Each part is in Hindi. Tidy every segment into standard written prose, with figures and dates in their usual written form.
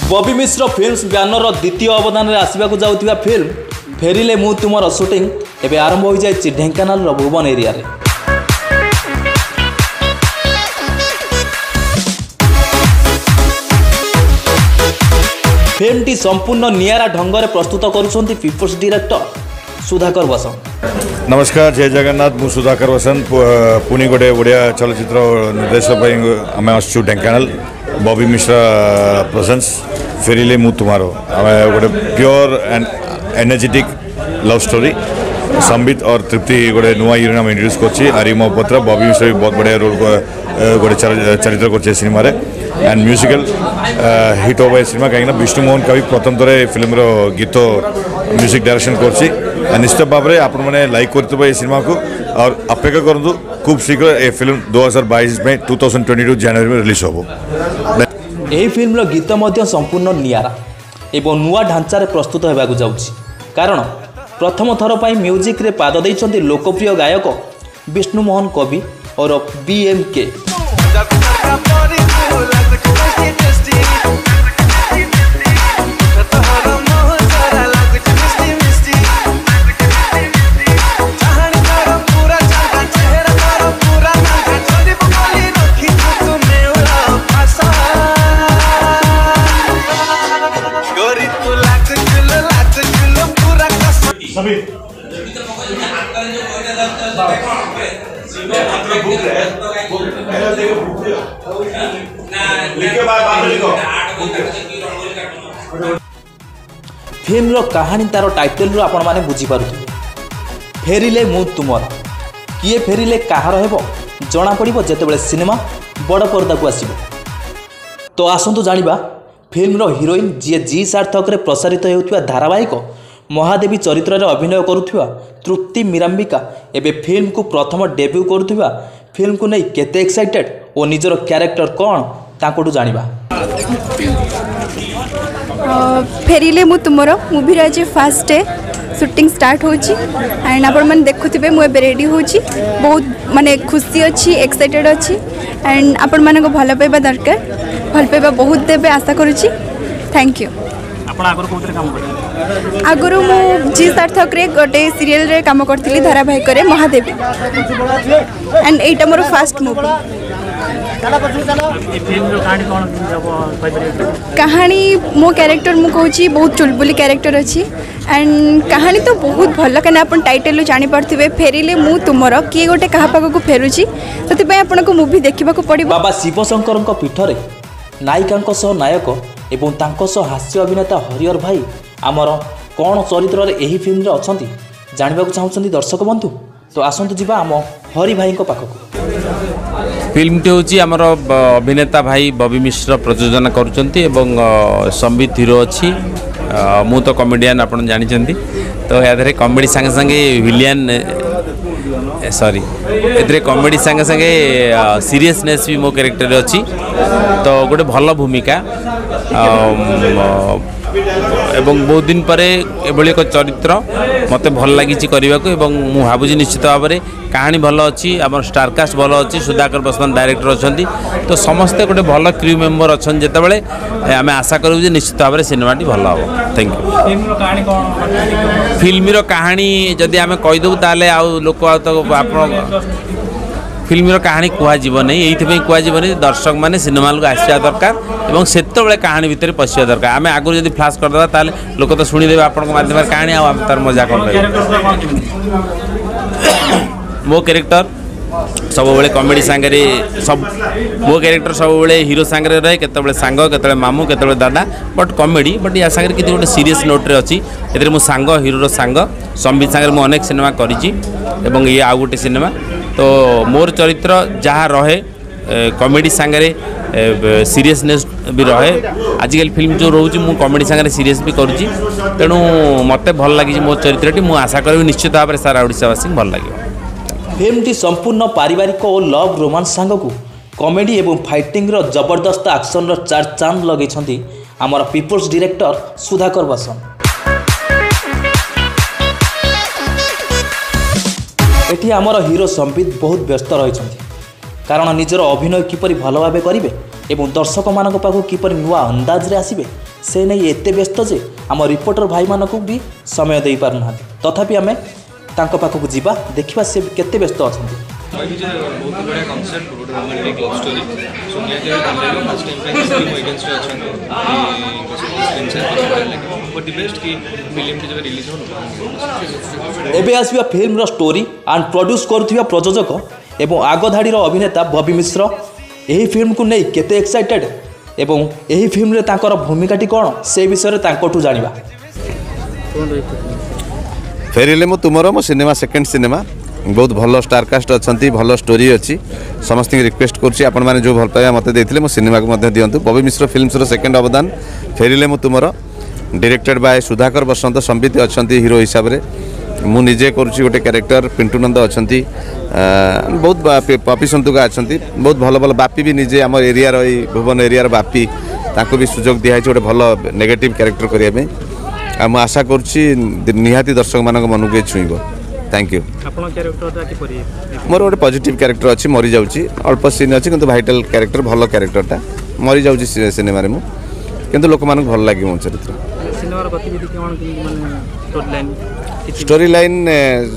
बॉबी मिश्र फिल्म्स बैनर द्वितीय अवदान आसवाक जाऊा फिल्म फेरिले मु तुमर शूटिंग एवं आरंभ हो जाए ढेंकानाल भुवन एरिया रे। फिल्मटी संपूर्ण नियारा ढंग से प्रस्तुत करुछंती पीपल्स डायरेक्टर सुधाकर वसन। नमस्कार, जय जगन्नाथ। मु सुधाकर वसन पुणी गोटे ओडिया चलचित्र निर्देशक आम आसु ढेंकानाल बॉबी मिश्र प्रेजेंस फेरिले मु तुमारो आम गोटे pure and energetic love story. Sambit और तृप्ति गोटे नुआ हीरोइन आम इंट्रोड्यूस कर आर्यम पत्र बॉबी मिश्र भी बहुत बढ़िया रोल गोटे चरित्र कर सिनेमा एंड म्यूजिकल हिट हो सिनेमा कहीं विष्णु मोहन कवि प्रथम थर फिल्म गीत म्यूजिक डायरेक्शन कर निश्चित भाव में आपण मैंने लाइक कर सिनेमा को और अपेक्षा करूँ खूब शीघ्र ये फिल्म 2022 में 2022 जनवरी में रिलीज हो। यही फिल्म गीत संपूर्ण नियारा एवं नुआ ढांचार प्रस्तुत होगा जाउछि कारण प्रथम थर पर म्यूजिक रे पाद देइछन्ति लोकप्रिय गायक विष्णु मोहन कवि और BMK। फिल्म कहानी तार टाइटल रू आपण माने बुझी पारुथि फेरिले मु तुमर किए फेरिले कहार हेबो जना पड़िबो जेतेबेले सिनेमा बड़ पर्दा को आसीबो। तो आसंतु जानिबा फिल्म रो हीरोइन जी जी सार्थक रे प्रसारित हेउथुवा धारावाहिक महादेवी चरित्र रे अभिनय करुथुवा तृप्ति मीरांबिका एबे फिल्म को प्रथम डेब्यू करुथुवा फिल्म को नहीं केते एक्साइटेड और निजर कैरेक्टर कौन ताकोटू जानिबा। फेरिले मु तुमर मूवी रे आज फर्स्ट डे शूटिंग स्टार्ट होची एंड आपण मन देखुथिबे मु एबे रेडी होची बहुत माने खुशी अच्छी एक्साइटेड अच्छी एंड आपण मन को भल पाइबा दरकार भल पाइबा बहुत देबे आशा करूची। Thank you. आपण आगर कोतरे काम करथि आगर मु जी सार्थक रे गोटे सीरियल रे काम करथिली धारावाहिक रे Mahadevi and Etah more first movie. कहानी मो कैरेक्टर मु कहूँ बहुत चुलबुली कैरेक्टर अच्छी एंड कहानी तो बहुत भल कहीं आप टाइटल जानी पार्थिबे फेरिले मु तुमर किए गोटे क्या पाक फेरुची से आपन को मूवी देखा पड़ो। बाबा शिवशंकर पीठरे नायिका सह नायक एवं तांको सह हास्य अभिनेता हरिहर भाई आमर कौन चरित्र यही फिल्म अच्छा जानवा चाहते दर्शक बंधु। तो आसतु जीवा आम हरि भाई पाखक। फिल्मटी हूँ आमर अभिनेता भाई बॉबी मिश्र प्रयोजना करुँचे संबित हीरो अच्छी मु तो कॉमेडियन आप जानते तो या कॉमेडी संगे संगे विलियन सॉरी ए कॉमेडी संगे संगे सीरियसनेस भी मो कैरेक्टर अच्छी तो गोटे भल भूमिका एवं बहुत दिन पर एभली एक चरित्र मत भल लगी करने को मु भावुँ निश्चित भाव में कहानी भल अच्छी आम स्टारकास्ट भल अच्छी सुधाकर बसवान डायरेक्टर अच्छा तो समस्ते गोटे भल क्रू मेंबर अच्छा जितेबाला आम आशा करूँ निश्चित भाव में सिनेमाटी भल हम। Thank you. फिल्म कहानी जदि आम कहीदेव ताले आउ लोक फिल्म कहानी कहना नहीं ये कहना दर्शक मैंने सिनेमा को आसा दरकार और से कहानी भितर पशिया दरकार आम आगुरी जब फ्लाश करदे ताले लोक तो शुणीदे आपण माध्यम कहानी आम तार मजा कर मो कैरेक्टर सब कॉमेडी सांगे सब मो कैरेक्टर सब हीरो सांगे रहे केतबेले सांग केतबेले मामू केतबेले दादा बट कॉमेडी बट या सांगे किसी गोटे सीरियस नोट्रे अच्छी ए मो सांग हीरो सांग संबित सांगे मु अनेक सिनेमा करिछि एवं ये आउ गोटे सिनेमा तो मोर चरित्र जहाँ रहे कॉमेडी सांगे सीरियसनेस भी रहे आजिकल फिल्म जो रोचे मु कॉमेडी सांगे सीरियस भी करुँची तेणु मत भल लगी मो चरित्रटी मु आशा करी निश्चित भाव में सारा ओडिशावासी भल लगे। फिल्मटी संपूर्ण पारिवारिक और लव रोमांस सांगकू कॉमेडी एवं फाइटिंग रो जबरदस्त एक्शन रो चार चांद लगे आमर पीपल्स डायरेक्टर सुधाकर वसन। एठी आमर हीरो संबित बहुत व्यस्त रही कारण निजर अभिनय किपरि भल भाव करेंगे और दर्शक मान पाखु किपरि नुआ अंदाज रे आसिबे से नहीं एते व्यस्त जे आम रिपोर्टर भाई मानक भी समय दे पारना तथापि आम तांको पाखक जीवा देखिबा से केते व्यस्त अछंती। बहुत बड़ा कॉन्सेप्ट गोटे रोमांटिक लव स्टोरी सो निहाती भाई फर्स्ट टाइम पे स्क्रीन अगेंस्ट अच्छा बट बेस्ट की फिल्म के जब रिलीज हो एबे आसबा फिल्म रो स्टोरी एंड प्रोड्यूस करथिबा प्रयोजक एवं आगधाड़ी अभिनेता बबी मिश्र यही फिल्म को नहीं केते एक्साइटेड एवं यही फिल्म रे तांकर भूमिकाटी कौन से विषय तांकोठू जानिबा। फेरिले मु तुमरो मो सिनेमा सेकेंड सिनेमा बहुत भल स्टारकास्ट अच्छा भल स्टोरी अच्छी समस्त रिक्वेस्ट करुँच आपण मैंने जो भल पाइबा मत देते मो सिनेमा को दिंतु। बबी मिश्र फिल्म्स सेकेंड अवदान फेरिले मु तुमरो डायरेक्टेड बाय सुधाकर बसंत संबित अच्छा हीरो हिसाब से मु निजे करुँची गोटे क्यारेक्टर पिंटू नंद अच्छा बहुत पपी सन्तुका अच्छा बहुत भल भल बापी भी निजे आम एरिया भुवन एरिया बापी ताको भी सुजोग दिखाई गोटे भल नेगेटिव क्यारेक्टर करने मुझे आशा करुँची निहाती दर्शक मान मन को छुईब। Thank you. मोर गोटे पॉजिटिव क्यारेक्टर अच्छी मरी जाऊँगी अल्प सीन अच्छी किंतु भाइटाल क्यारेक्टर भल क्यारेक्टरटा मरी जाऊँगी सिनेमा मु किंतु लोक मान भल लगे मो चरित्र स्टोरी लाइन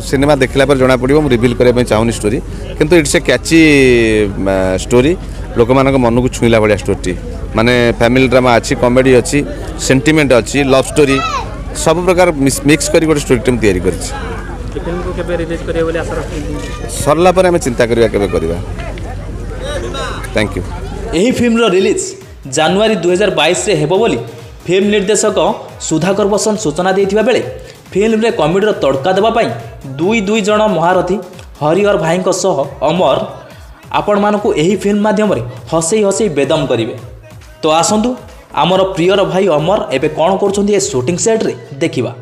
सिनेमा देखला पर जना पड़ो रिवील करने चाहूनी स्टोरी किंतु इट्स ए कैची स्टोरी लोक मान मन को छुईला भाया स्टोरी माने फैमिली ड्रामा अच्छी कॉमेडी अच्छी सेंटिमेंट अच्छी लव स्टोरी सब प्रकार मिक्स कर गोटे स्टोरी टीम तैयारी कर सरला पर आम चिंता करवा। Thank you. यही फिल्म रिलीज जनवरी 2022 रे हेबो बोली फिल्म निर्देशक सुधाकर बसंत सूचना देथिबा बेले फिल्म रे कॉमेडी तड़का देवा पाई दुई जन महारथी हरिहर भाई सह अमर आपण मानकु यही फिल्म माध्यम हसई हसई बेदम करिवे। तो आसंतु आमर प्रियर भाई अमर एबे कौन कर शूटिंग सेट रे देखिबा।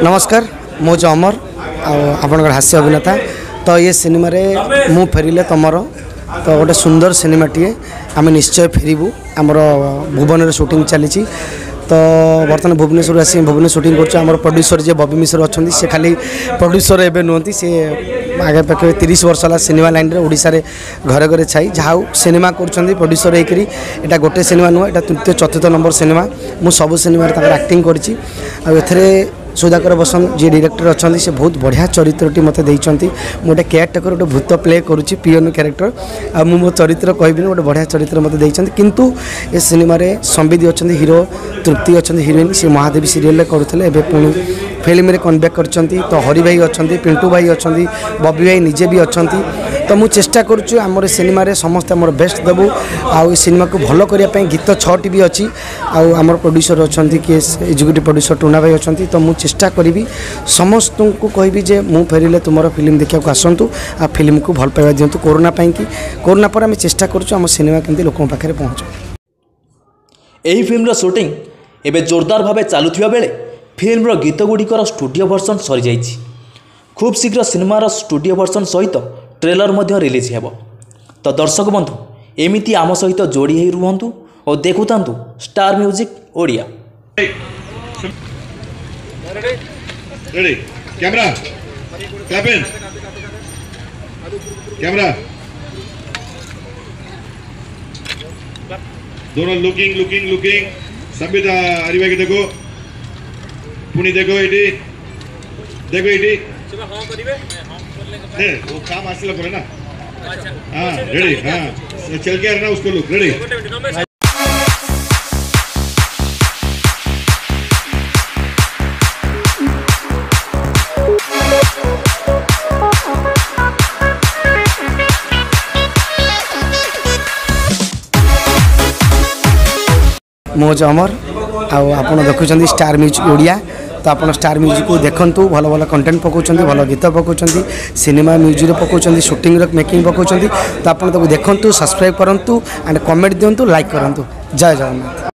नमस्कार मुझे अमर आपण हास्य अभिनेता तो ये सिनेमा रे मु फेरिले तुमरो तो गोटे सुंदर सिनेमाटीए आम निश्चय फेरबू आमर भुवन में शूटिंग चली तो बर्तमान भुवनेश्वर आसी भुवन शूटिंग कर प्रोड्यूसर जे बबी मिश्र अच्छा से खाली प्रोड्यूसर एवं नुहति सी आगे पाखे 30 वर्ष है सिनेमा लाइन रे ओडिशा रे घरे घरे छाई जहाँ सिनेमा कर प्रोड्यूसर होकर गोटे सिनेमा नुह यहाँ तृतीय चतुर्थ नंबर सिनेमा मु सब सिनेमा एक्टिंग कर सुधाकर बसंत जी डायरेक्टर अच्छा से बहुत बढ़िया चरित्रटी मत देती गोटे केयरटेकर गोटे भूत प्ले करुँची पीएन क्यारेक्टर आ मो चरित्र कहबी गोटे बढ़िया चरित्र मत देती किंतु ए सिनेमा संबित अच्छा हीरो तृप्ति अच्छा हिरोइन सी महादेवी सीरियल करुले पुणी फिल्म रे कमबैक करछंती तो हरि भाई अच्छा पिंटू भाई अच्छा बबी भाई निजे भी अच्छा तो मुझे चेष्टा करुँ आम सिनेमा समस्त आम बेस्ट देवु आउ सिनेमा को भल करने गीत 6टी भी अच्छी आम प्रोड्यूसर अच्छा कि एग्जीक्यूटिव प्रोड्यूसर टूना भाई अच्छा तो मुझे चेष्टा करी समस्त को कहबी जे मु फेरिले तुमर फिल्म देखा आसतु आ फिल्म को भल पाइबा दिंतु कोरोना कि कोरोना पर आम चेष्टा करुँ सिनेमा केमती लोक पाखे पहुँच। यही फिल्म शूटिंग एवं जोरदार भाव चलुवा बेले फिल्म गीत गुड़िकर स्टूडियो वर्सन सरी जाइछि। खूब शीघ्र सिनेमार स्टूडियो वर्सन सहित ट्रेलर मध्य रिलीज हेब। तो दर्शक बंधु एमिति आम सहित जोड़ी ही रुहंतु और देखुतांतु star music Odia. Ready camera clap in camera दोनों looking looking looking Sambit Haribhai के देखो पुणी देखो ये वो काम आसला करे ना हाँ रेडी हाँ चल के ना उसको लुक रेडी। मोज अमर आपण देखुं स्टार म्यूजिक ओडिया तो आप स्टार म्यूजिक को देखु भल भल कंटेंट पकाउं भल गीत पकाउं सिनेमा म्यूजिक पकाउं शूटिंग मेकिंग पकाउं तो आप देखु सब्सक्राइब करूँ एंड कमेंट दिंतु लाइक करूँ। जय जगन्नाथ।